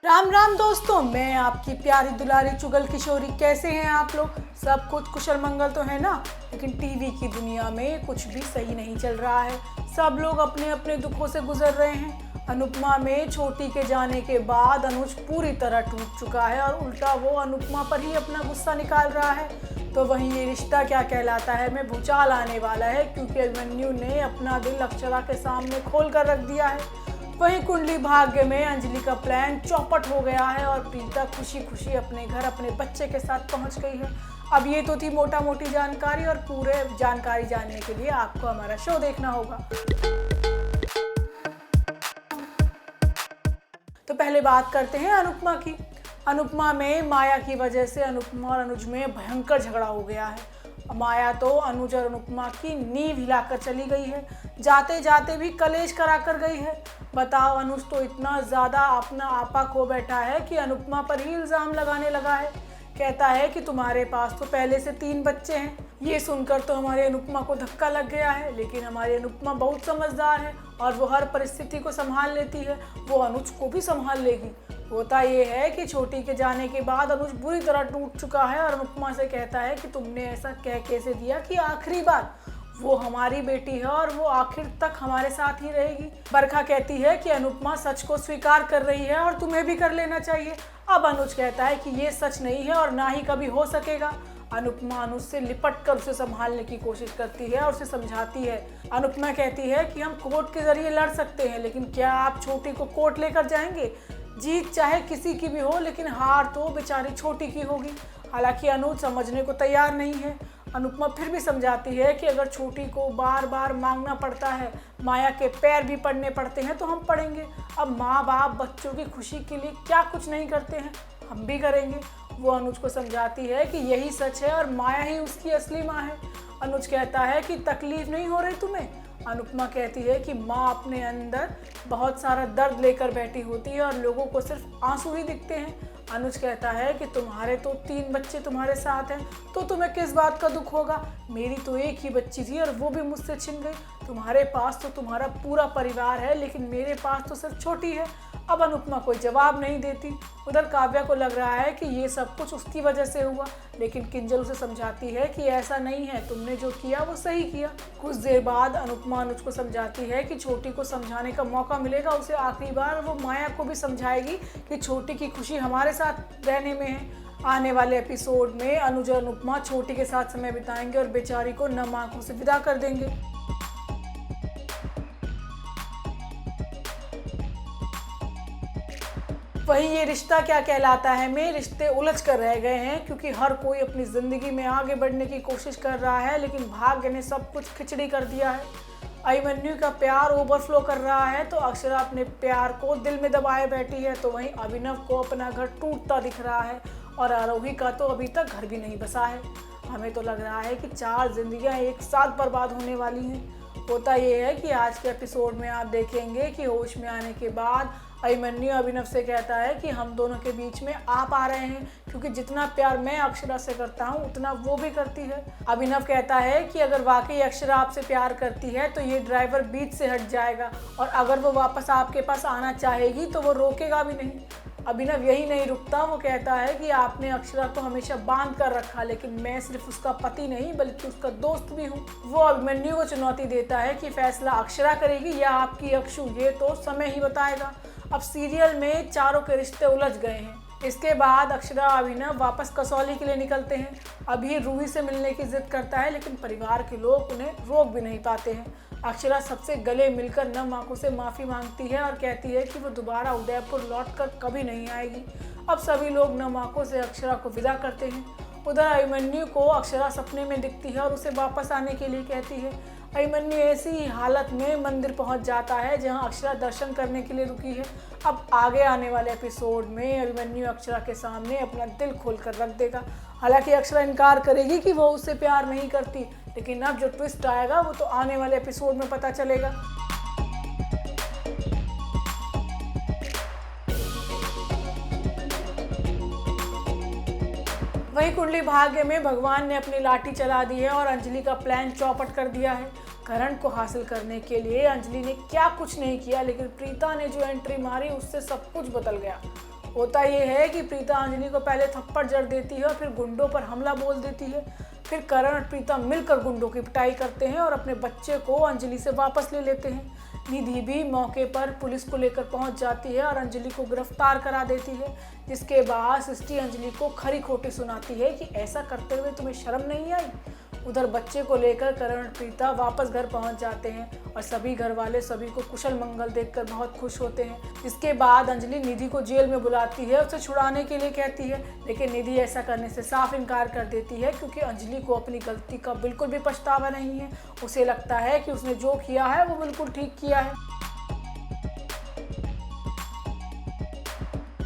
राम राम दोस्तों, मैं आपकी प्यारी दुलारी चुगल किशोरी। कैसे हैं आप लोग? सब कुछ कुशल मंगल तो है ना। लेकिन टीवी की दुनिया में कुछ भी सही नहीं चल रहा है। सब लोग अपने अपने दुखों से गुजर रहे हैं। अनुपमा में छोटी के जाने के बाद अनुज पूरी तरह टूट चुका है और उल्टा वो अनुपमा पर ही अपना गुस्सा निकाल रहा है। तो वहीं ये रिश्ता क्या कहलाता है में भूचाल आने वाला है, क्योंकि अभिमन्यु ने अपना दिल अक्षरा के सामने खोल कर रख दिया है। वहीं कुंडली भाग्य में अंजलि का प्लान चौपट हो गया है और प्रीता खुशी खुशी अपने घर अपने बच्चे के साथ पहुंच गई है। अब ये तो थी मोटा मोटी जानकारी, और पूरे जानकारी जानने के लिए आपको हमारा शो देखना होगा। तो पहले बात करते हैं अनुपमा की। अनुपमा में माया की वजह से अनुपमा और अनुज में भयंकर झगड़ा हो गया है। माया तो अनुज और अनुपमा की नींव हिलाकर चली गई है, जाते जाते भी कलेश करा कर गई है। बताओ, अनुज तो इतना ज़्यादा अपना आपा खो बैठा है कि अनुपमा पर ही इल्ज़ाम लगाने लगा है। कहता है कि तुम्हारे पास तो पहले से 3 बच्चे हैं। ये सुनकर तो हमारी अनुपमा को धक्का लग गया है, लेकिन हमारी अनुपमा बहुत समझदार है और वो हर परिस्थिति को संभाल लेती है। वो अनुज को भी संभाल लेगी। होता ये है कि छोटी के जाने के बाद अनुज बुरी तरह टूट चुका है और अनुपमा से कहता है कि तुमने ऐसा कह कैसे दिया कि आखिरी बार वो हमारी बेटी है और वो आखिर तक हमारे साथ ही रहेगी। बरखा कहती है कि अनुपमा सच को स्वीकार कर रही है और तुम्हें भी कर लेना चाहिए। अब अनुज कहता है कि ये सच नहीं है और ना ही कभी हो सकेगा। अनुपमा अनुज से लिपट कर उसे संभालने की कोशिश करती है और उसे समझाती है। अनुपमा कहती है कि हम कोर्ट के जरिए लड़ सकते हैं, लेकिन क्या आप छोटी को कोर्ट लेकर जाएंगे? जीत चाहे किसी की भी हो, लेकिन हार तो बेचारी छोटी की होगी। हालांकि अनुज समझने को तैयार नहीं है। अनुपमा फिर भी समझाती है कि अगर छोटी को बार बार मांगना पड़ता है, माया के पैर भी पड़ने पड़ते हैं, तो हम पड़ेंगे। अब माँ बाप बच्चों की खुशी के लिए क्या कुछ नहीं करते हैं, हम भी करेंगे। वो अनुज को समझाती है कि यही सच है और माया ही उसकी असली माँ है। अनुज कहता है कि तकलीफ नहीं हो रही तुम्हें? अनुपमा कहती है कि माँ अपने अंदर बहुत सारा दर्द लेकर बैठी होती है और लोगों को सिर्फ आंसू ही दिखते हैं। अनुज कहता है कि तुम्हारे तो 3 बच्चे तुम्हारे साथ हैं, तो तुम्हें किस बात का दुख होगा? मेरी तो एक ही बच्ची थी और वो भी मुझसे छिन गई। तुम्हारे पास तो तुम्हारा पूरा परिवार है, लेकिन मेरे पास तो सिर्फ छोटी है। अब अनुपमा कोई जवाब नहीं देती। उधर काव्या को लग रहा है कि ये सब कुछ उसकी वजह से हुआ, लेकिन किंजल उसे समझाती है कि ऐसा नहीं है, तुमने जो किया वो सही किया। कुछ देर बाद अनुपमा अनुज को समझाती है कि छोटी को समझाने का मौका मिलेगा उसे आखिरी बार। वो माया को भी समझाएगी कि छोटी की खुशी हमारे साथ रहने में है। आने वाले एपिसोड में अनुज और अनुपमा छोटी के साथ समय बिताएंगे और बेचारी को नम आंखों से विदा कर देंगे। वहीं ये रिश्ता क्या कहलाता है में रिश्ते उलझ कर रह गए हैं, क्योंकि हर कोई अपनी ज़िंदगी में आगे बढ़ने की कोशिश कर रहा है, लेकिन भाग्य ने सब कुछ खिचड़ी कर दिया है। अभिमन्यु का प्यार ओवरफ्लो कर रहा है तो अक्षरा अपने प्यार को दिल में दबाए बैठी है। तो वहीं अभिनव को अपना घर टूटता दिख रहा है और आरोही का तो अभी तक घर भी नहीं बसा है। हमें तो लग रहा है कि 4 जिंदगियां एक साथ बर्बाद होने वाली हैं। होता यह है कि आज के एपिसोड में आप देखेंगे कि होश में आने के बाद अभिमन्यु अभिनव से कहता है कि हम दोनों के बीच में आप आ रहे हैं, क्योंकि जितना प्यार मैं अक्षरा से करता हूँ उतना वो भी करती है। अभिनव कहता है कि अगर वाकई अक्षरा आपसे प्यार करती है तो ये ड्राइवर बीच से हट जाएगा, और अगर वो वापस आपके पास आना चाहेगी तो वो रोकेगा भी नहीं। अभिनव यही नहीं रुकता, वो कहता है कि आपने अक्षरा को हमेशा बांध कर रखा, लेकिन मैं सिर्फ उसका पति नहीं बल्कि उसका दोस्त भी हूँ। वो अभिमन्यु को चुनौती देता है कि फैसला अक्षरा करेगी या आपकी अक्षु, ये तो समय ही बताएगा। अब सीरियल में चारों के रिश्ते उलझ गए हैं। इसके बाद अक्षरा अभिनव वापस कसौली के लिए निकलते हैं। अभी रूही से मिलने की जिद करता है, लेकिन परिवार के लोग उन्हें रोक भी नहीं पाते हैं। अक्षरा सबसे गले मिलकर नम आंखों से माफ़ी मांगती है और कहती है कि वो दोबारा उदयपुर लौटकर कभी नहीं आएगी। अब सभी लोग नम आंखों से अक्षरा को विदा करते हैं। उधर अभिमन्यु को अक्षरा सपने में दिखती है और उसे वापस आने के लिए कहती है। अभिमन्यु ऐसी ही हालत में मंदिर पहुंच जाता है जहां अक्षरा दर्शन करने के लिए रुकी है। अब आगे आने वाले एपिसोड में अभिमन्यु अक्षरा के सामने अपना दिल खोलकर रख देगा। हालांकि अक्षरा इनकार करेगी कि वो उससे प्यार नहीं करती, लेकिन अब जो ट्विस्ट आएगा वो तो आने वाले एपिसोड में पता चलेगा। वहीं कुंडली भाग्य में भगवान ने अपनी लाठी चला दी है और अंजलि का प्लान चौपट कर दिया है। करण को हासिल करने के लिए अंजलि ने क्या कुछ नहीं किया, लेकिन प्रीता ने जो एंट्री मारी उससे सब कुछ बदल गया। होता ये है कि प्रीता अंजलि को पहले थप्पड़ जड़ देती है और फिर गुंडों पर हमला बोल देती है। फिर करण और प्रीता मिलकर गुंडों की पिटाई करते हैं और अपने बच्चे को अंजलि से वापस ले लेते हैं। निधि भी मौके पर पुलिस को लेकर पहुंच जाती है और अंजलि को गिरफ्तार करा देती है, जिसके बाद सृष्टि अंजलि को खरी खोटी सुनाती है कि ऐसा करते हुए तुम्हें शर्म नहीं आई। उधर बच्चे को लेकर करण और प्रीता वापस घर पहुंच जाते हैं और सभी घर वाले सभी को कुशल मंगल देखकर बहुत खुश होते हैं। इसके बाद अंजलि निधि को जेल में बुलाती है, उसे छुड़ाने के लिए कहती है, लेकिन निधि ऐसा करने से साफ इनकार कर देती है क्योंकि अंजलि को अपनी गलती का बिल्कुल भी पछतावा नहीं है। उसे लगता है कि उसने जो किया है वो बिल्कुल ठीक किया है।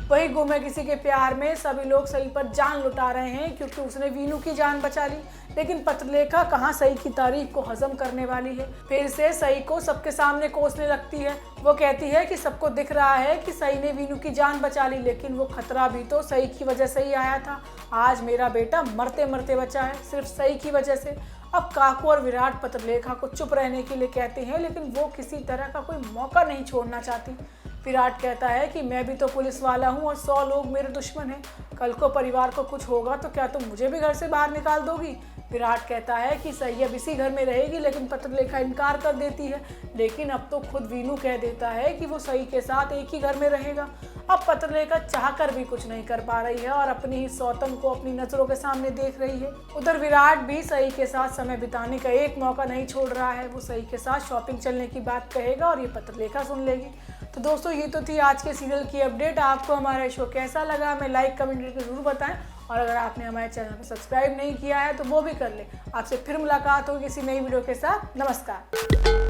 वही गुम है किसी के प्यार में सभी लोग सई पर जान लुटा रहे हैं क्योंकि उसने वीनू की जान बचा ली, लेकिन पत्रलेखा कहाँ सई की तारीफ को हजम करने वाली है। फिर से सई को सबके सामने कोसने लगती है। वो कहती है कि सबको दिख रहा है कि सई ने वीनू की जान बचा ली, लेकिन वो खतरा भी तो सई की वजह से ही आया था। आज मेरा बेटा मरते मरते बचा है सिर्फ सई की वजह से। अब काकू और विराट पत्रलेखा को चुप रहने के लिए कहते हैं, लेकिन वो किसी तरह का कोई मौका नहीं छोड़ना चाहती। विराट कहता है कि मैं भी तो पुलिस वाला हूँ और 100 लोग मेरे दुश्मन हैं। कल को परिवार को कुछ होगा तो क्या तुम मुझे भी घर से बाहर निकाल दोगी? विराट कहता है कि सही अब इसी घर में रहेगी, लेकिन पत्रलेखा इनकार कर देती है। लेकिन अब तो खुद वीनू कह देता है कि वो सही के साथ एक ही घर में रहेगा। अब पत्रलेखा चाहकर भी कुछ नहीं कर पा रही है और अपनी ही सौतन को अपनी नजरों के सामने देख रही है। उधर विराट भी सही के साथ समय बिताने का एक मौका नहीं छोड़ रहा है। वो सही के साथ शॉपिंग चलने की बात कहेगा और ये पत्रलेखा सुन लेगी। तो दोस्तों ये तो थी आज के सीरियल की अपडेट। आपको हमारा शो कैसा लगा हमें लाइक कमेंट करके जरूर बताएं और अगर आपने हमारे चैनल को सब्सक्राइब नहीं किया है तो वो भी कर ले। आपसे फिर मुलाकात होगी किसी नई वीडियो के साथ। नमस्कार।